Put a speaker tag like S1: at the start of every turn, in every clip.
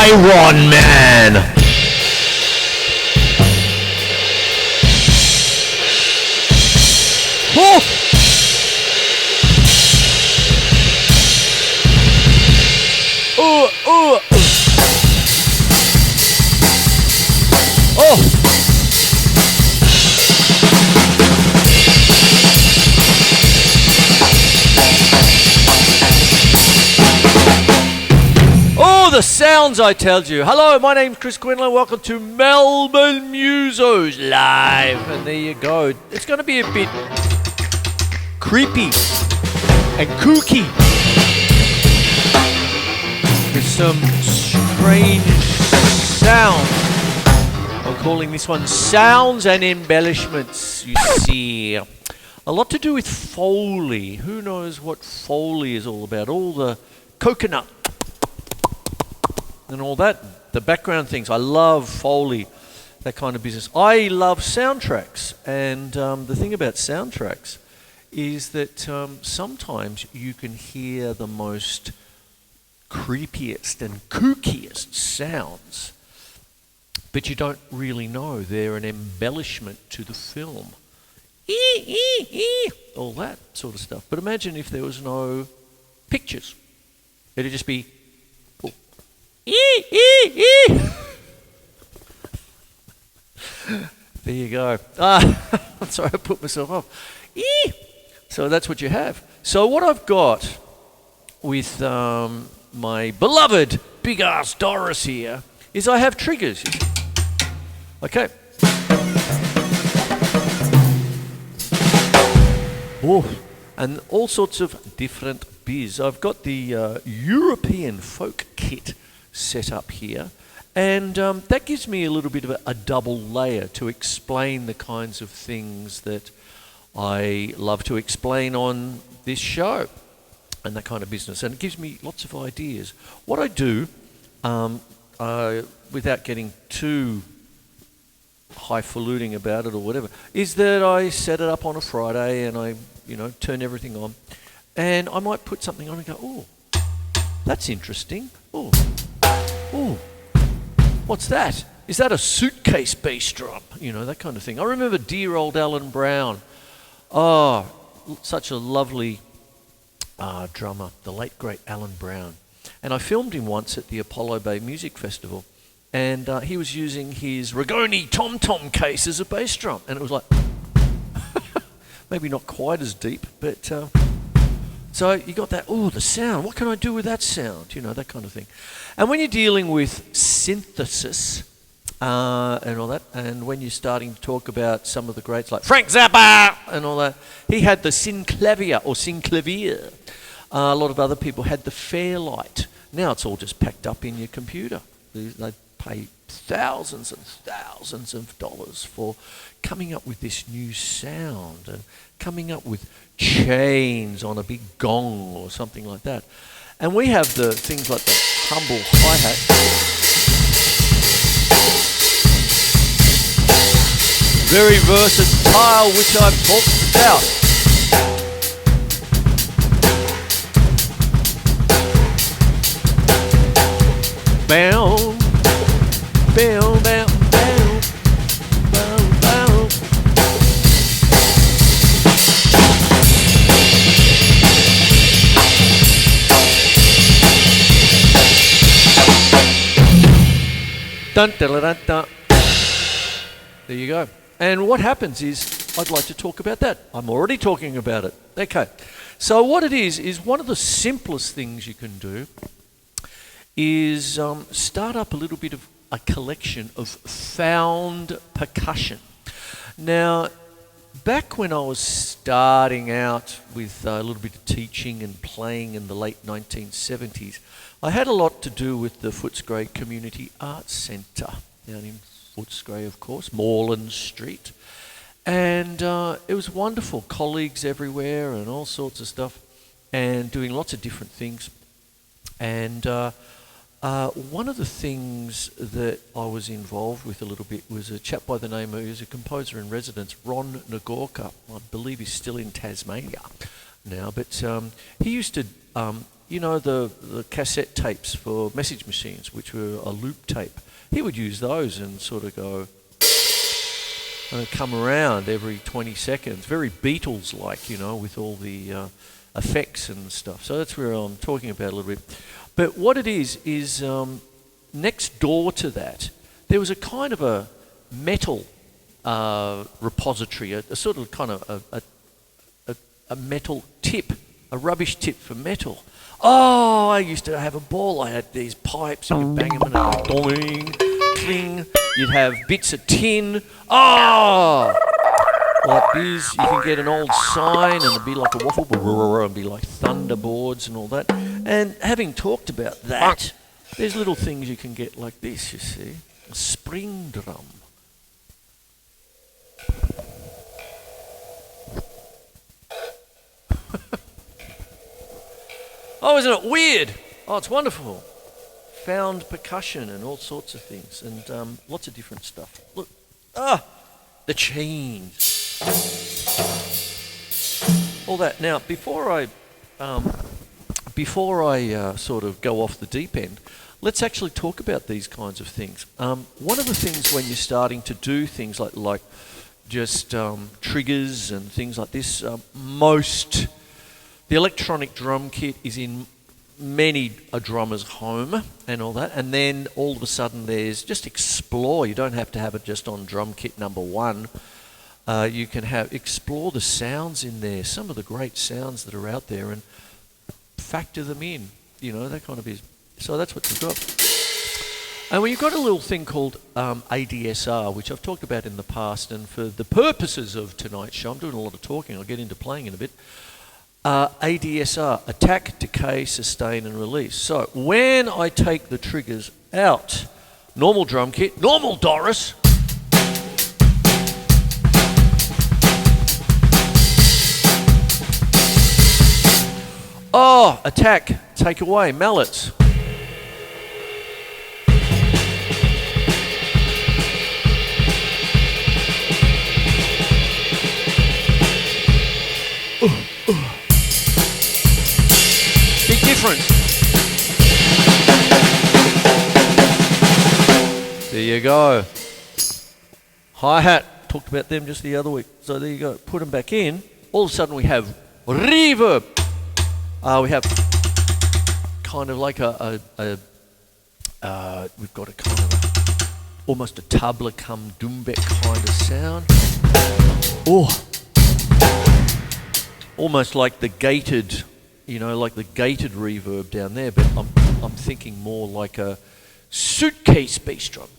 S1: Iron Man. Oh! Oh! Oh! Oh! Oh, the sounds, I tell you. Hello, my name's Chris Quinlan. Welcome to Melbourne Musos live. And there you go. It's going to be a bit creepy and kooky. There's some strange sounds. I'm calling this one Sounds and Embellishments, you see. A lot to do with Foley. Who knows what Foley is all about? All the coconut and all that, the background things. I love Foley, that kind of business. I love soundtracks, and the thing about soundtracks is that sometimes you can hear the most creepiest and kookiest sounds, but you don't really know they're an embellishment to the film. All that sort of stuff. But imagine if there was no pictures. It'd just be there you go. I'm sorry, I put myself off. So that's what you have. So what I've got with my beloved big ass Doris here is I have triggers. Okay. Oh, and all sorts of different biz. I've got the European folk kit set up here, and that gives me a little bit of a double layer to explain the kinds of things that I love to explain on this show and that kind of business, and it gives me lots of ideas. What I do, without getting too highfalutin about it or whatever, is that I set it up on a Friday and I turn everything on, and I might put something on and go, oh, that's interesting. Oh, what's that? Is that a suitcase bass drum? That kind of thing. I remember dear old Alan Brown. Oh, such a lovely drummer, the late great Alan Brown. And I filmed him once at the Apollo Bay Music Festival, and he was using his Rigoni tom-tom case as a bass drum, and it was like, maybe not quite as deep, but so you got that, the sound, what can I do with that sound? That kind of thing. And when you're dealing with synthesis and all that, and when you're starting to talk about some of the greats like Frank Zappa and all that, he had the synclavier or synclavier. A lot of other people had the Fairlight. Now it's all just packed up in your computer. They pay thousands and thousands of dollars for coming up with this new sound and coming up with chains on a big gong or something like that. And we have the things like the humble hi-hat. Very versatile, which I've talked about. Bow, bow, bow, bow, bow, bow. Dun, dun, dun, dun. There you go. And what happens is, I'd like to talk about that. I'm already talking about it. Okay. So what it is one of the simplest things you can do is start up a little bit of a collection of found percussion. Now, back when I was starting out with a little bit of teaching and playing in the late 1970s, I had a lot to do with the Footscray Community Arts Centre down in Footscray, of course, Moreland Street. And it was wonderful, colleagues everywhere and all sorts of stuff, and doing lots of different things. And one of the things that I was involved with a little bit was a chap by the name of, he was a composer in residence, Ron Nagorka. I believe he's still in Tasmania now, but he used to the cassette tapes for message machines, which were a loop tape. He would use those and sort of go, come around every 20 seconds. Very Beatles-like, with all the effects and stuff. So that's where I'm talking about a little bit. But what it is next door to that, there was a kind of a metal repository, a sort of kind of a metal tip, a rubbish tip for metal. Oh, I used to have a ball. I had these pipes, and you'd bang them and they'd go doing, cling. You'd have bits of tin. Oh! Like this, you can get an old sign and it'd be like a waffle, and be like thunderboards and all that. And having talked about that, there's little things you can get like this, you see. A spring drum. Oh, isn't it weird? Oh, it's wonderful. Found percussion and all sorts of things, and lots of different stuff. Look, the chains, all that. Now, before I sort of go off the deep end, let's actually talk about these kinds of things. One of the things when you're starting to do things like just triggers and things like this, the electronic drum kit is in many a drummer's home and all that, and then all of a sudden there's just explore. You don't have to have it just on drum kit number one. You can explore the sounds in there, some of the great sounds that are out there, and factor them in, that kind of is. So that's what you've got. And when you've got a little thing called ADSR, which I've talked about in the past, and for the purposes of tonight's show, I'm doing a lot of talking, I'll get into playing in a bit. ADSR, attack, decay, sustain and release. So when I take the triggers out, normal drum kit, normal Doris. Oh, attack, take away, mallets. Big difference. There you go. Hi-hat, talked about them just the other week. So there you go, put them back in. All of a sudden we have reverb. We have kind of like we've got a kind of almost a tabla cum doumbek kind of sound. Oh, almost like the gated, like the gated reverb down there, but I'm thinking more like a suitcase bass drum.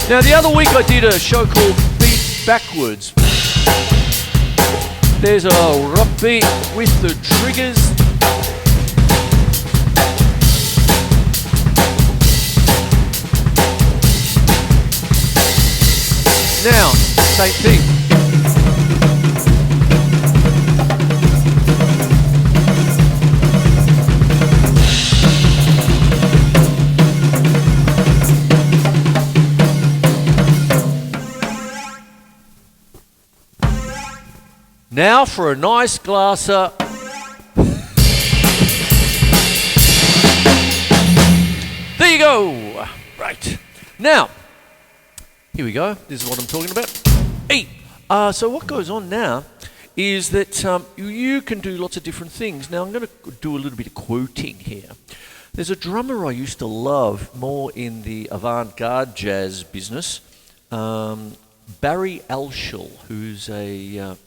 S1: Now the other week I did a show called Beat Backwards. There's a rock beat with the triggers. Now, same thing. Now for a nice glass of... There you go. Right. Now, here we go. This is what I'm talking about. Hey. So what goes on now is that you can do lots of different things. Now I'm going to do a little bit of quoting here. There's a drummer I used to love more in the avant-garde jazz business, Barry Alshall, who's a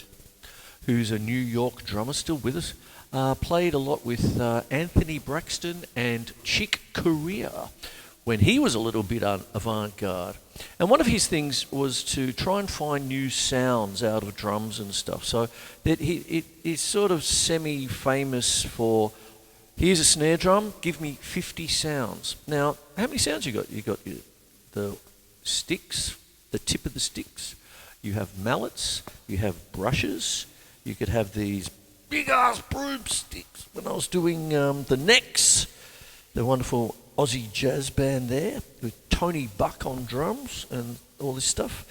S1: New York drummer, still with us. Played a lot with Anthony Braxton and Chick Corea when he was a little bit avant-garde. And one of his things was to try and find new sounds out of drums and stuff. So that he's sort of semi-famous for, here's a snare drum, give me 50 sounds. Now, how many sounds you got? You got the sticks, the tip of the sticks. You have mallets, you have brushes, you could have these big-ass broomsticks. When I was doing the Necks, the wonderful Aussie jazz band there, with Tony Buck on drums and all this stuff,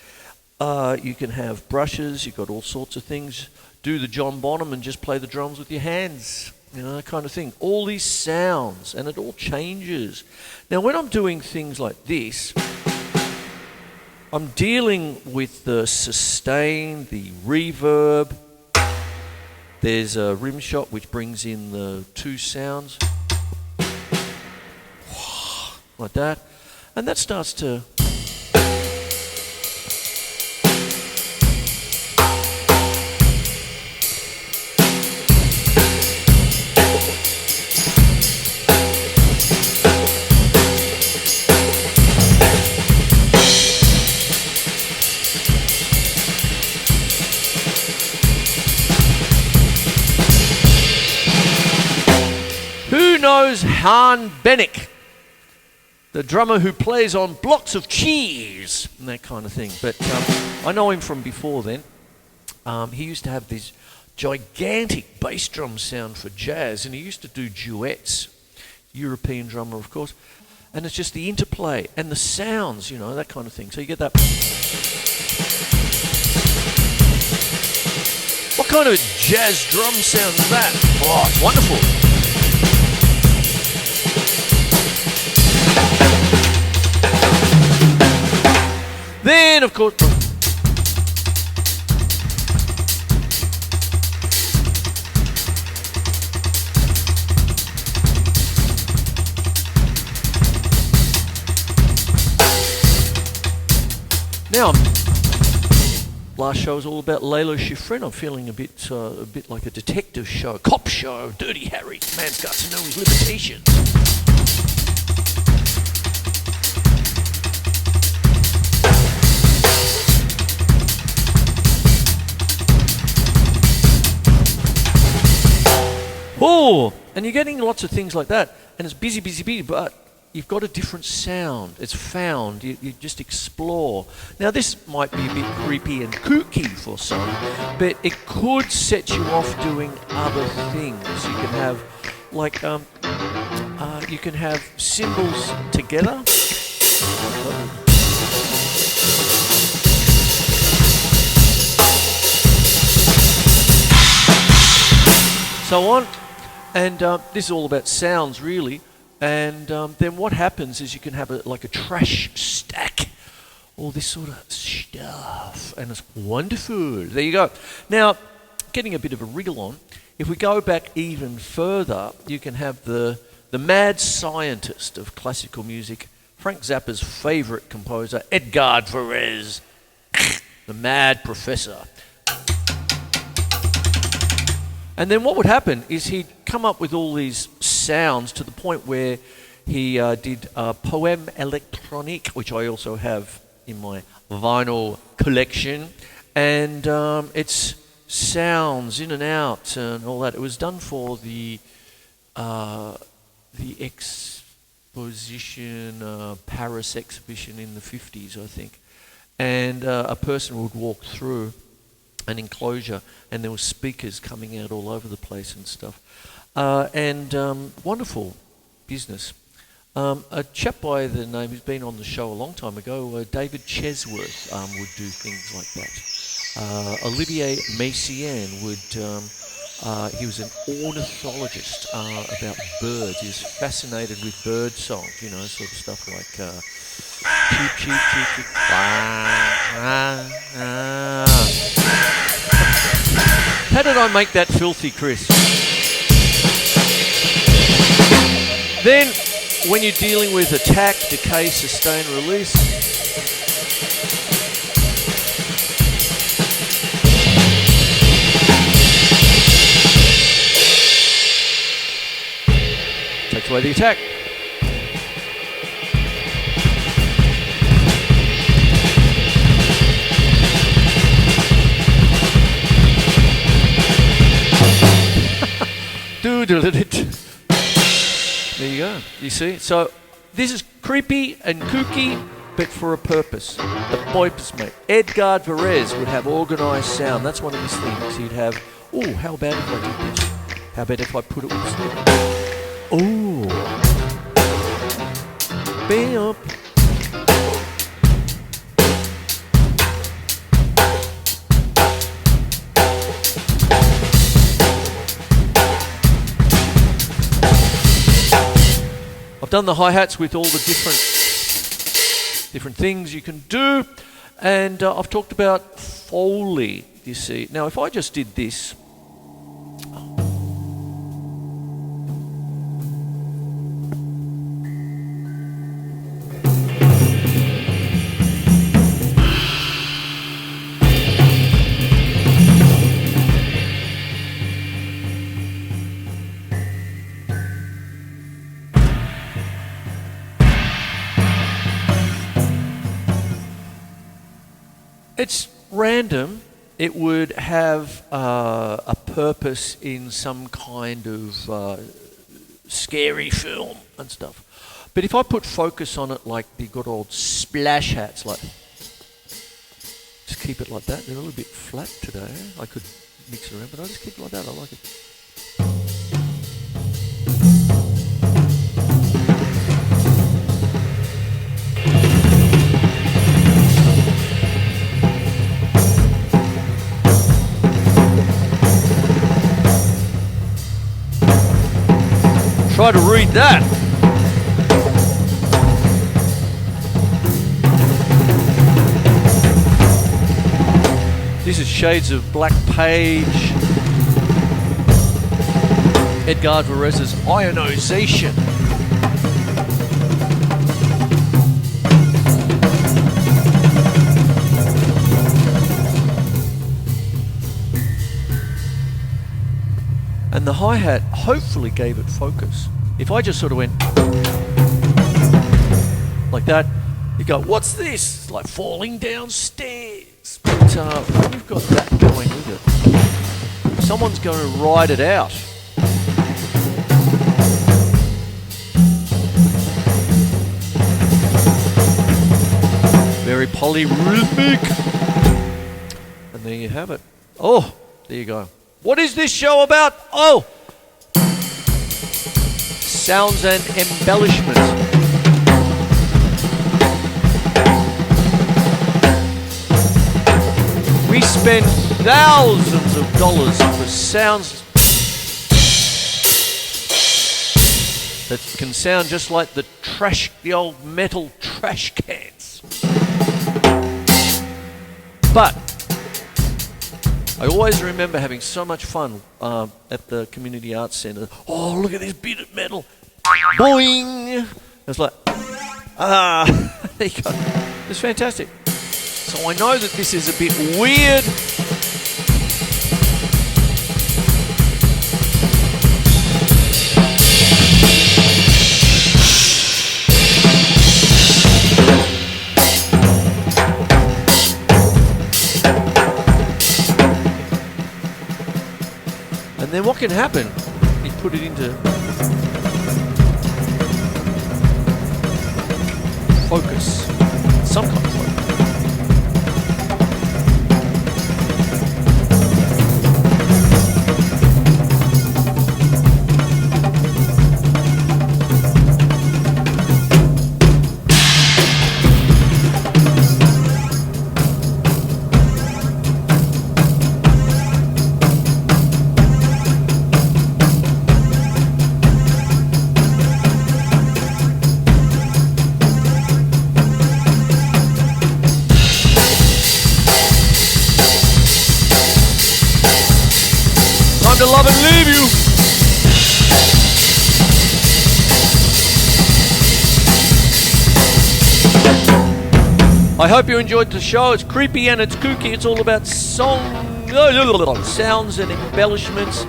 S1: you can have brushes, you've got all sorts of things. Do the John Bonham and just play the drums with your hands, that kind of thing. All these sounds, and it all changes. Now, when I'm doing things like this, I'm dealing with the sustain, the reverb. There's a rim shot which brings in the two sounds. Like that. And that starts to... knows Han Bennick, the drummer who plays on Blocks of Cheese and that kind of thing. But I know him from before then. He used to have this gigantic bass drum sound for jazz, and he used to do duets. European drummer, of course. And it's just the interplay and the sounds, that kind of thing. So you get that. What kind of jazz drum sound is that? Oh, it's wonderful. Then, of course... Now, last show was all about Layla Schifrin. I'm feeling a bit like a detective show, cop show, Dirty Harry. Man's got to know his limitations. Oh, and you're getting lots of things like that, and it's busy, but you've got a different sound. It's found. You just explore. Now, this might be a bit creepy and kooky for some, but it could set you off doing other things. You can have, you can have cymbals together. So on. And this is all about sounds, really. And then what happens is you can have a trash stack, all this sort of stuff, and it's wonderful. There you go. Now, getting a bit of a wriggle on, if we go back even further, you can have the mad scientist of classical music, Frank Zappa's favourite composer, Edgar Varese, the mad professor. And then what would happen is he'd come up with all these sounds to the point where he did Poème électronique, which I also have in my vinyl collection. And it's sounds in and out and all that. It was done for the exposition, Paris exhibition in the 50s, I think. And a person would walk through an enclosure, and there were speakers coming out all over the place and stuff. Wonderful business. A chap by the name who's been on the show a long time ago, David Chesworth, would do things like that. Olivier Messiaen would, he was an ornithologist about birds. He was fascinated with bird song, sort of stuff like cheep, cheep, cheep, cheep. How did I make that filthy, Chris? Then, when you're dealing with attack, decay, sustain, release, takes away the attack. There you go. You see? So this is creepy and kooky, but for a purpose. The purpose, mate. Edgar Varese would have organised sound. That's one of his things. He'd have, oh, how about if I did this? How about if I put it with this? Oh. Bam. I've done the hi-hats with all the different things you can do, and I've talked about Foley, you see. Now if I just did this, it's random. It would have a purpose in some kind of scary film and stuff. But if I put focus on it like the good old splash hats, like, just keep it like that. They're a little bit flat today. I could mix it around, but I just keep it like that. I like it. Try to read that. This is Shades of Black Page. Edgar Varese's Ionization. And the hi-hat hopefully gave it focus. If I just sort of went like that, you go, what's this? It's like falling downstairs. But when you've got that going with it, someone's going to ride it out. Very polyrhythmic. And there you have it. Oh, there you go. What is this show about? Oh! Sounds and embellishments. We spend thousands of dollars for sounds that can sound just like the old metal trash cans. But I always remember having so much fun at the Community Arts Centre. Oh, look at this bit of metal. Boing! It's like, there you go. It's fantastic. So I know that this is a bit weird. And then what can happen? You put it into focus, some kind of focus. To love and leave you. I hope you enjoyed the show. It's creepy and it's kooky. It's all about sounds and embellishments,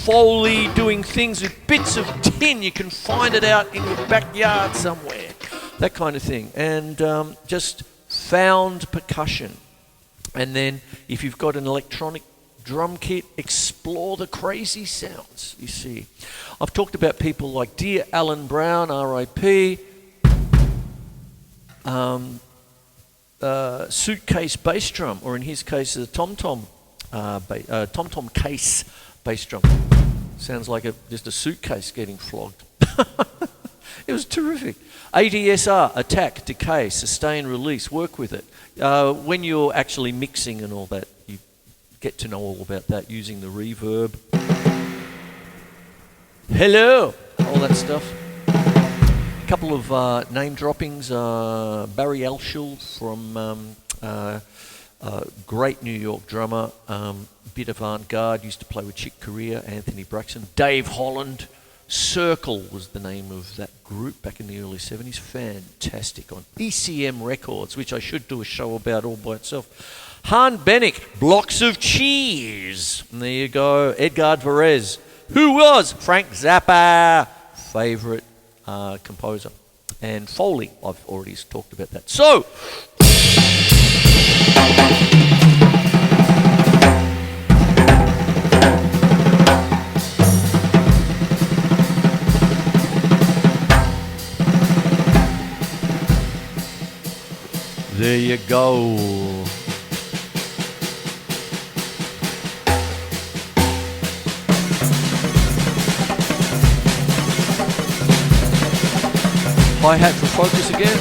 S1: Foley, doing things with bits of tin. You can find it out in your backyard somewhere. That kind of thing. And just found percussion. And then if you've got an electronic drum kit, explore the crazy sounds, you see. I've talked about people like Dear Alan Brown, R.I.P., suitcase bass drum, or in his case, a tom-tom case bass drum. Sounds like just a suitcase getting flogged. It was terrific. ADSR, attack, decay, sustain, release, work with it. When you're actually mixing and all that, you get to know all about that using the reverb. Hello, all that stuff. A couple of name droppings. Barry Elshul from great New York drummer, bit avant-garde, used to play with Chick Corea, Anthony Braxton. Dave Holland. Circle was the name of that group back in the early 70s. Fantastic, on ECM Records, which I should do a show about all by itself. Han Bennick, Blocks of Cheese. And there you go. Edgar Varese, who was Frank Zappa favourite composer. And Foley, I've already talked about that. So, there you go. Hi-hat for focus again.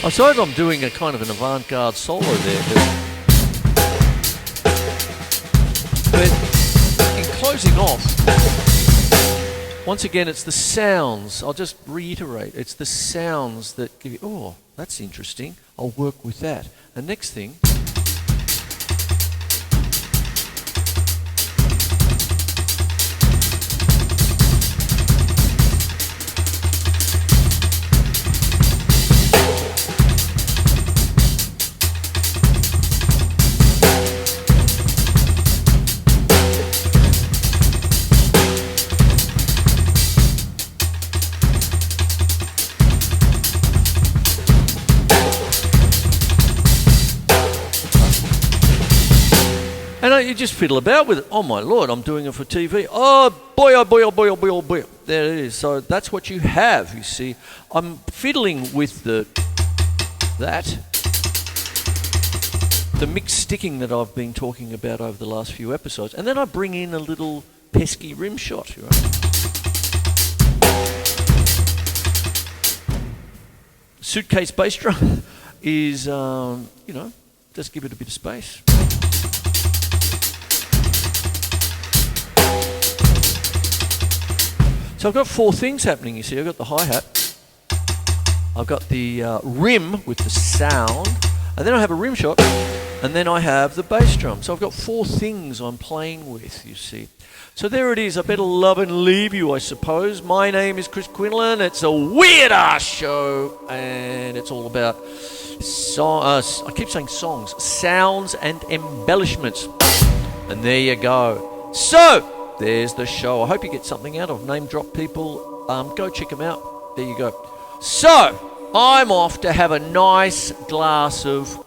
S1: I suppose I'm doing a kind of an avant-garde solo there, but in closing off, once again, it's the sounds. I'll just reiterate, it's the sounds that give you, oh, that's interesting, I'll work with that. And next thing, you just fiddle about with it. Oh my lord, I'm doing it for TV. Oh boy, oh boy, oh boy, oh boy, oh boy. There it is. So that's what you have, you see. I'm fiddling with the mixed sticking that I've been talking about over the last few episodes. And then I bring in a little pesky rim shot. Right? Suitcase bass drum is, just give it a bit of space. So I've got four things happening, you see. I've got the hi-hat, I've got the rim with the sound, and then I have a rim shot, and then I have the bass drum. So I've got four things I'm playing with, you see. So there it is. I better love and leave you, I suppose. My name is Chris Quinlan. It's a weird-ass show, and it's all about, I keep saying songs, sounds and embellishments. And there you go. So, there's the show. I hope you get something out of name drop people. Go check them out. There you go. So, I'm off to have a nice glass of